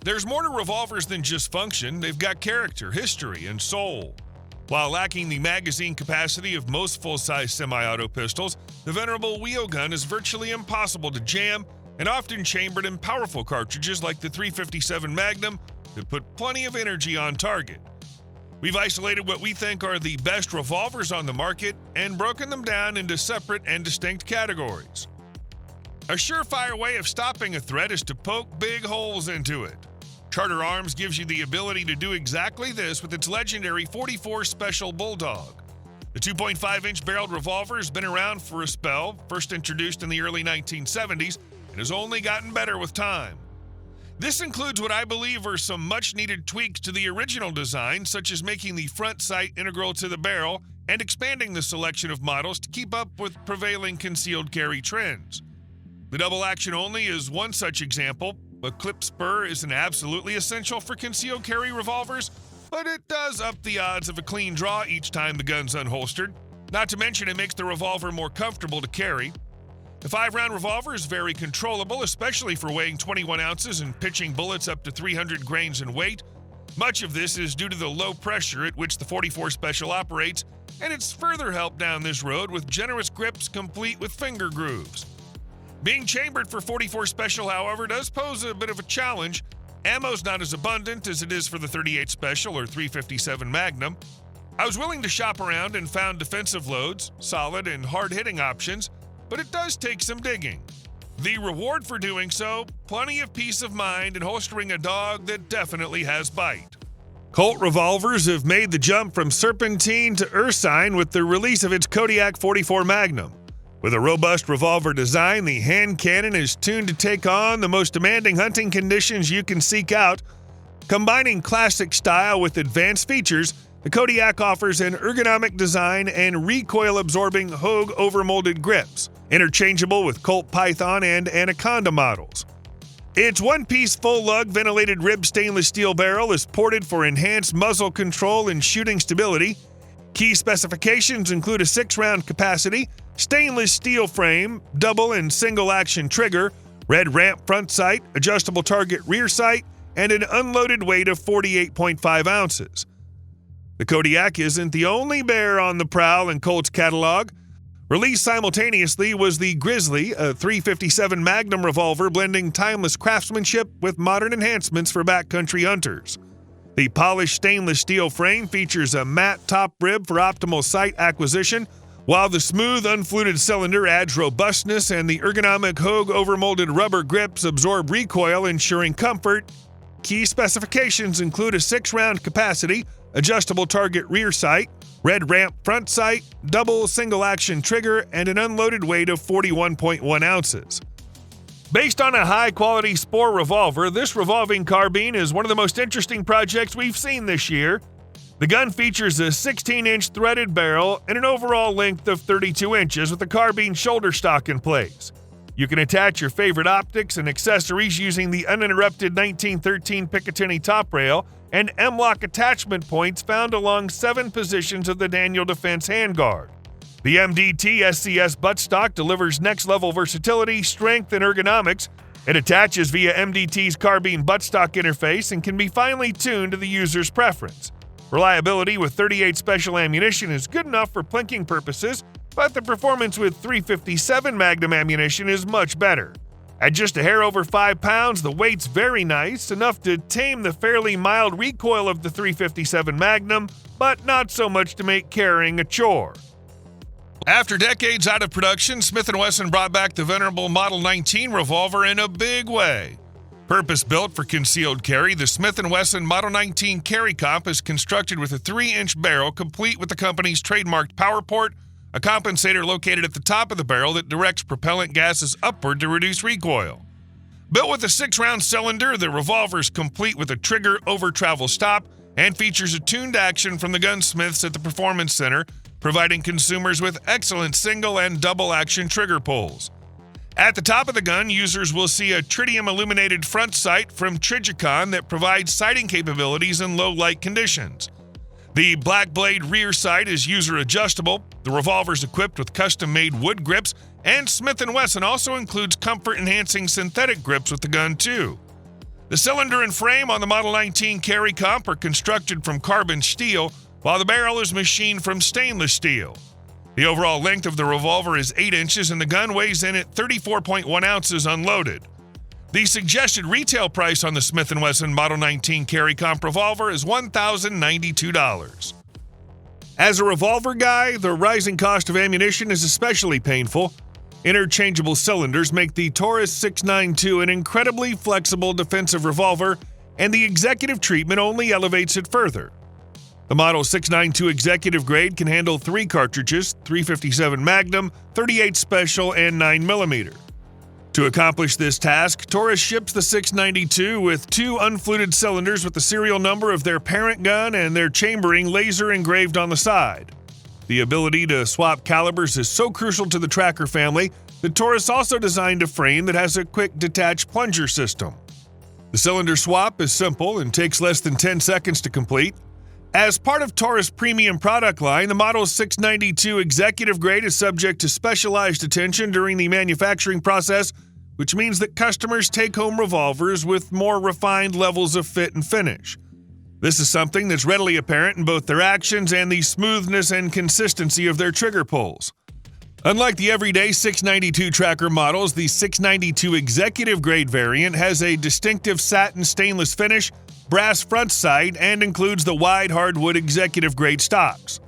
There's more to revolvers than just function. They've got character, history, and soul. While lacking the magazine capacity of most full-size semi-auto pistols, the venerable Wheelgun is virtually impossible to jam and often chambered in powerful cartridges like the .357 Magnum that put plenty of energy on target. We've isolated what we think are the best revolvers on the market and broken them down into separate and distinct categories. A surefire way of stopping a threat is to poke big holes into it. Charter Arms gives you the ability to do exactly this with its legendary .44 Special Bulldog. The 2.5-inch barreled revolver has been around for a spell, first introduced in the early 1970s, and has only gotten better with time. This includes what I believe are some much-needed tweaks to the original design, such as making the front sight integral to the barrel and expanding the selection of models to keep up with prevailing concealed carry trends. The double action only is one such example. A clip spur isn't absolutely essential for concealed carry revolvers, but it does up the odds of a clean draw each time the gun's unholstered. Not to mention it makes the revolver more comfortable to carry. The 5-round revolver is very controllable, especially for weighing 21 ounces and pitching bullets up to 300 grains in weight. Much of this is due to the low pressure at which the .44 Special operates, and it's further helped down this road with generous grips complete with finger grooves. Being chambered for .44 Special, however, does pose a bit of a challenge. Ammo's not as abundant as it is for the .38 Special or .357 Magnum. I was willing to shop around and found defensive loads, solid and hard-hitting options, but it does take some digging. The reward for doing so, plenty of peace of mind and holstering a dog that definitely has bite. Colt revolvers have made the jump from serpentine to ursine with the release of its Kodiak .44 Magnum. With a robust revolver design, the hand cannon is tuned to take on the most demanding hunting conditions you can seek out. Combining classic style with advanced features, the Kodiak offers an ergonomic design and recoil-absorbing Hogue overmolded grips, interchangeable with Colt Python and Anaconda models. Its one-piece full-lug ventilated rib stainless steel barrel is ported for enhanced muzzle control and shooting stability. Key specifications include a 6-round capacity, stainless steel frame, double and single action trigger, red ramp front sight, adjustable target rear sight, and an unloaded weight of 48.5 ounces. The Kodiak isn't the only bear on the prowl in Colt's catalog. Released simultaneously was the Grizzly, a .357 Magnum revolver blending timeless craftsmanship with modern enhancements for backcountry hunters. The polished stainless steel frame features a matte top rib for optimal sight acquisition, while the smooth, unfluted cylinder adds robustness and the ergonomic Hogue overmolded rubber grips absorb recoil, ensuring comfort. Key specifications include a 6-round capacity, adjustable target rear sight, red ramp front sight, double single-action trigger, and an unloaded weight of 41.1 ounces. Based on a high-quality Spohr revolver, this revolving carbine is one of the most interesting projects we've seen this year. The gun features a 16-inch threaded barrel and an overall length of 32 inches with a carbine shoulder stock in place. You can attach your favorite optics and accessories using the uninterrupted 1913 Picatinny top rail and M-lock attachment points found along 7 positions of the Daniel Defense handguard. The MDT SCS buttstock delivers next-level versatility, strength, and ergonomics. It attaches via MDT's carbine buttstock interface and can be finely tuned to the user's preference. Reliability with .38 Special ammunition is good enough for plinking purposes, but the performance with .357 Magnum ammunition is much better. At just a hair over 5 pounds, the weight's very nice, enough to tame the fairly mild recoil of the .357 Magnum, but not so much to make carrying a chore. After decades out of production, Smith & Wesson brought back the venerable Model 19 revolver in a big way. Purpose-built for concealed carry, the Smith & Wesson Model 19 Carry Comp is constructed with a 3-inch barrel complete with the company's trademarked power port, a compensator located at the top of the barrel that directs propellant gases upward to reduce recoil. Built with a 6-round cylinder, the revolver is complete with a trigger over travel stop and features a tuned action from the gunsmiths at the Performance Center, providing consumers with excellent single and double action trigger pulls. At the top of the gun, users will see a tritium-illuminated front sight from Trijicon that provides sighting capabilities in low light conditions. The black blade rear sight is user-adjustable. The revolver is equipped with custom-made wood grips, and Smith & Wesson also includes comfort-enhancing synthetic grips with the gun, too. The cylinder and frame on the Model 19 Carry Comp are constructed from carbon steel, while the barrel is machined from stainless steel. The overall length of the revolver is 8 inches and the gun weighs in at 34.1 ounces unloaded. The suggested retail price on the Smith & Wesson Model 19 Carry Comp revolver is $1,092. As a revolver guy, the rising cost of ammunition is especially painful. Interchangeable cylinders make the Taurus 692 an incredibly flexible defensive revolver, and the executive treatment only elevates it further. The Model 692 Executive Grade can handle 3 cartridges, .357 Magnum, .38 Special, and 9mm. To accomplish this task, Taurus ships the 692 with 2 unfluted cylinders with the serial number of their parent gun and their chambering laser engraved on the side. The ability to swap calibers is so crucial to the tracker family that Taurus also designed a frame that has a quick detach plunger system. The cylinder swap is simple and takes less than 10 seconds to complete. As part of Taurus' premium product line, the Model 692 Executive Grade is subject to specialized attention during the manufacturing process, which means that customers take home revolvers with more refined levels of fit and finish. This is something that's readily apparent in both their actions and the smoothness and consistency of their trigger pulls. Unlike the everyday 692 tracker models, the 692 Executive Grade variant has a distinctive satin stainless finish, brass front sight, and includes the wide hardwood Executive Grade stocks.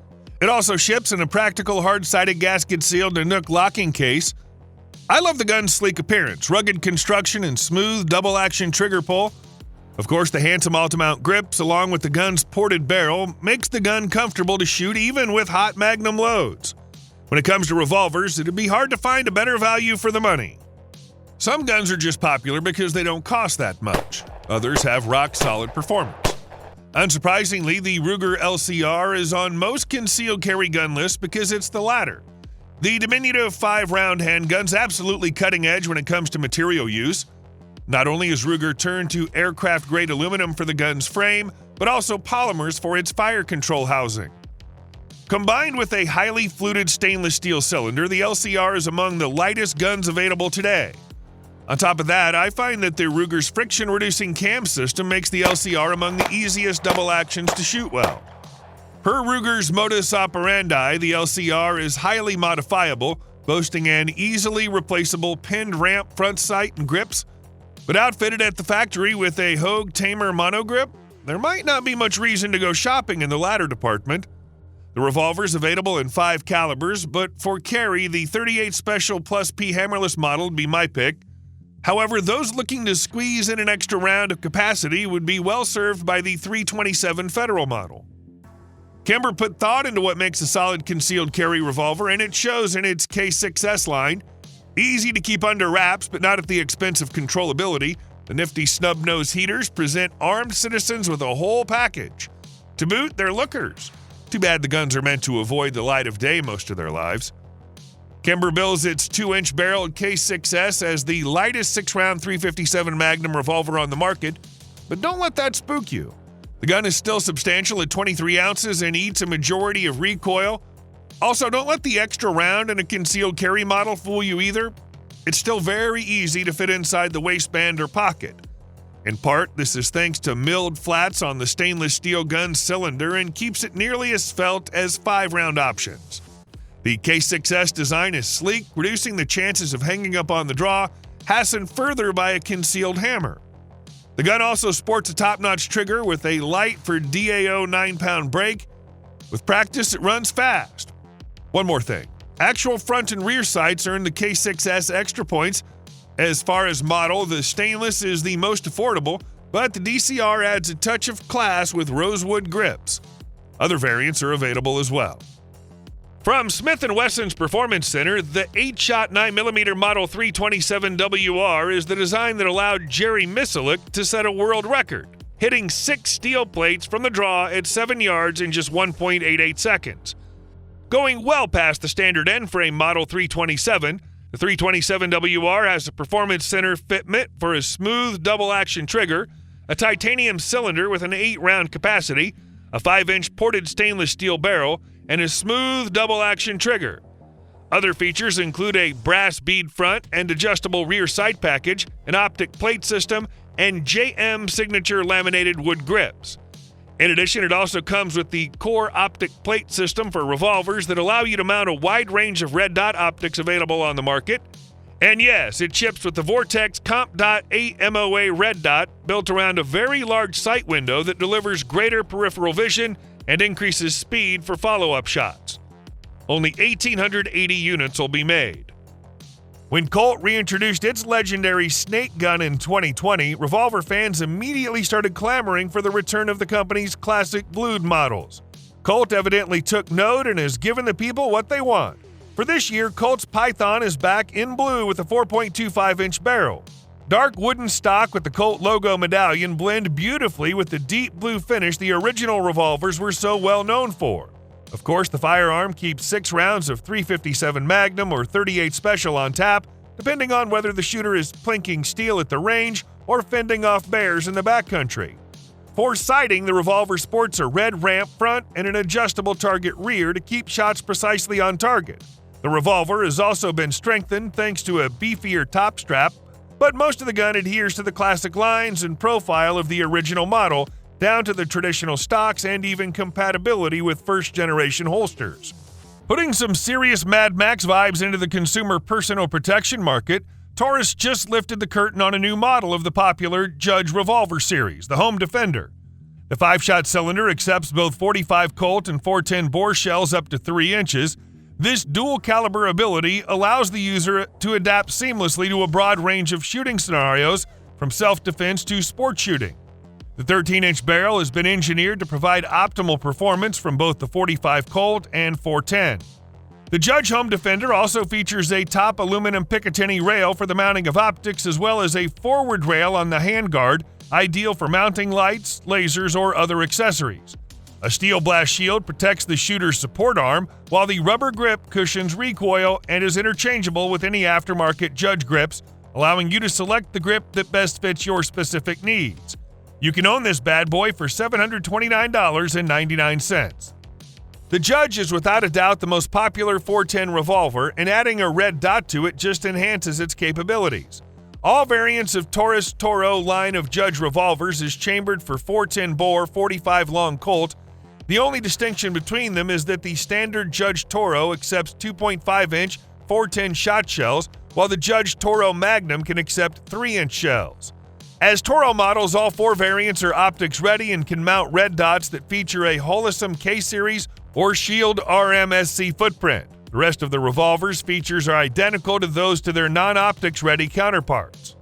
It also ships in a practical hard-sided gasket-sealed Nanook locking case. I love the gun's sleek appearance, rugged construction, and smooth double-action trigger pull. Of course, the handsome alt-mount grips, along with the gun's ported barrel, makes the gun comfortable to shoot even with hot Magnum loads. When it comes to revolvers, it'd be hard to find a better value for the money. Some guns are just popular because they don't cost that much. Others have rock-solid performance. Unsurprisingly, the Ruger LCR is on most concealed carry gun lists because it's the latter. The diminutive 5-round handgun's absolutely cutting edge when it comes to material use. Not only has Ruger turned to aircraft-grade aluminum for the gun's frame, but also polymers for its fire control housing. Combined with a highly fluted stainless steel cylinder, the LCR is among the lightest guns available today. On top of that, I find that the Ruger's friction-reducing cam system makes the LCR among the easiest double actions to shoot well. Per Ruger's modus operandi, the LCR is highly modifiable, boasting an easily replaceable pinned ramp front sight and grips. But outfitted at the factory with a Hogue Tamer monogrip, there might not be much reason to go shopping in the latter department. The revolver's available in 5 calibers, but for carry, the .38 Special Plus P hammerless model would be my pick. However, those looking to squeeze in an extra round of capacity would be well served by the .327 Federal model. Kimber put thought into what makes a solid concealed carry revolver, and it shows in its K6s line. Easy to keep under wraps, but not at the expense of controllability. The nifty snub-nose heaters present armed citizens with a whole package. To boot, they're lookers. Too bad the guns are meant to avoid the light of day most of their lives. Kimber bills its 2-inch barreled K6s as the lightest 6-round .357 Magnum revolver on the market, but don't let that spook you. The gun is still substantial at 23 ounces and eats a majority of recoil. Also, don't let the extra round in a concealed carry model fool you either. It's still very easy to fit inside the waistband or pocket. In part, this is thanks to milled flats on the stainless steel gun cylinder and keeps it nearly as svelte as 5-round options. The K6s design is sleek, reducing the chances of hanging up on the draw, hastened further by a concealed hammer. The gun also sports a top-notch trigger with a light for DAO 9-pound brake. With practice, it runs fast. One more thing. Actual front and rear sights earn the K6s extra points. As far as model, the stainless is the most affordable, but the DCR adds a touch of class with rosewood grips. Other variants are available as well. From Smith & Wesson's Performance Center, the 8-shot 9mm Model 327WR is the design that allowed Jerry Misalik to set a world record, hitting 6 steel plates from the draw at 7 yards in just 1.88 seconds. Going well past the standard end-frame Model 327, the 327WR has a Performance Center fitment for a smooth double-action trigger, a titanium cylinder with an 8-round capacity, a 5-inch ported stainless steel barrel, and a smooth double-action trigger. Other features include a brass bead front and adjustable rear sight package, an optic plate system, and JM signature laminated wood grips. In addition, it also comes with the core optic plate system for revolvers that allow you to mount a wide range of red dot optics available on the market. And yes, it ships with the Vortex Comp Dot AMOA red dot built around a very large sight window that delivers greater peripheral vision and increases speed for follow-up shots. Only 1,880 units will be made. When Colt reintroduced its legendary snake gun in 2020, Revolver fans immediately started clamoring for the return of the company's classic blued models. Colt evidently took note and has given the people what they want. For this year, Colt's Python is back in blue with a 4.25-inch barrel. Dark wooden stock with the Colt logo medallion blend beautifully with the deep blue finish the original revolvers were so well known for. Of course, the firearm keeps 6 rounds of .357 Magnum or .38 Special on tap, depending on whether the shooter is plinking steel at the range or fending off bears in the backcountry. For sighting, the revolver sports a red ramp front and an adjustable target rear to keep shots precisely on target. The revolver has also been strengthened thanks to a beefier top strap, but most of the gun adheres to the classic lines and profile of the original model, down to the traditional stocks and even compatibility with first-generation holsters. Putting some serious Mad Max vibes into the consumer personal protection market, Taurus just lifted the curtain on a new model of the popular Judge Revolver series, the Home Defender. The 5-shot cylinder accepts both .45 Colt and .410 bore shells up to 3 inches. This dual-caliber ability allows the user to adapt seamlessly to a broad range of shooting scenarios, from self-defense to sport shooting. The 13-inch barrel has been engineered to provide optimal performance from both the .45 Colt and .410. The Judge Home Defender also features a top aluminum Picatinny rail for the mounting of optics, as well as a forward rail on the handguard, ideal for mounting lights, lasers, or other accessories. A steel blast shield protects the shooter's support arm, while the rubber grip cushions recoil and is interchangeable with any aftermarket Judge grips, allowing you to select the grip that best fits your specific needs. You can own this bad boy for $729.99. The Judge is without a doubt the most popular .410 revolver, and adding a red dot to it just enhances its capabilities. All variants of Taurus line of Judge revolvers is chambered for .410 bore, .45 long Colt. The only distinction between them is that the standard Judge T.O.R.O accepts 2.5-inch .410 shot shells, while the Judge T.O.R.O Magnum can accept 3-inch shells. As T.O.R.O models, all 4 variants are optics ready and can mount red dots that feature a Holism K-Series or Shield RMSC footprint. The rest of the revolver's features are identical to those to their non-optics ready counterparts.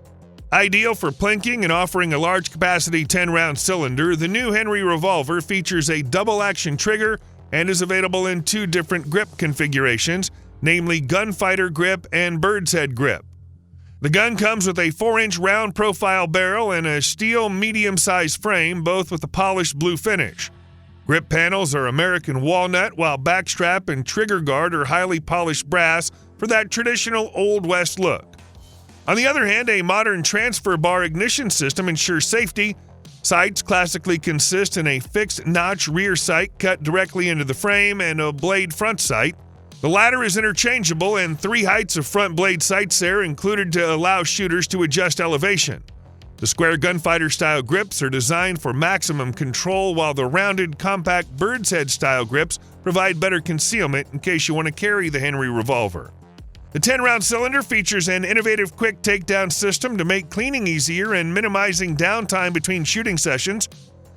Ideal for plinking and offering a large capacity 10-round cylinder, the new Henry revolver features a double-action trigger and is available in 2 different grip configurations, namely gunfighter grip and bird's head grip. The gun comes with a 4-inch round profile barrel and a steel medium-sized frame, both with a polished blue finish. Grip panels are American walnut, while backstrap and trigger guard are highly polished brass for that traditional Old West look. On the other hand, a modern transfer bar ignition system ensures safety. Sights classically consist in a fixed notch rear sight cut directly into the frame and a blade front sight. The latter is interchangeable, and 3 heights of front blade sights are included to allow shooters to adjust elevation. The square gunfighter-style grips are designed for maximum control, while the rounded, compact bird's head-style grips provide better concealment in case you want to carry the Henry revolver. The 10-round cylinder features an innovative quick takedown system to make cleaning easier and minimizing downtime between shooting sessions.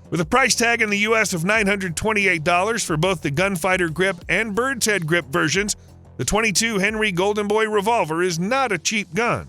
With a price tag in the U.S. of $928 for both the gunfighter grip and bird's head grip versions, the .22 Henry Golden Boy revolver is not a cheap gun.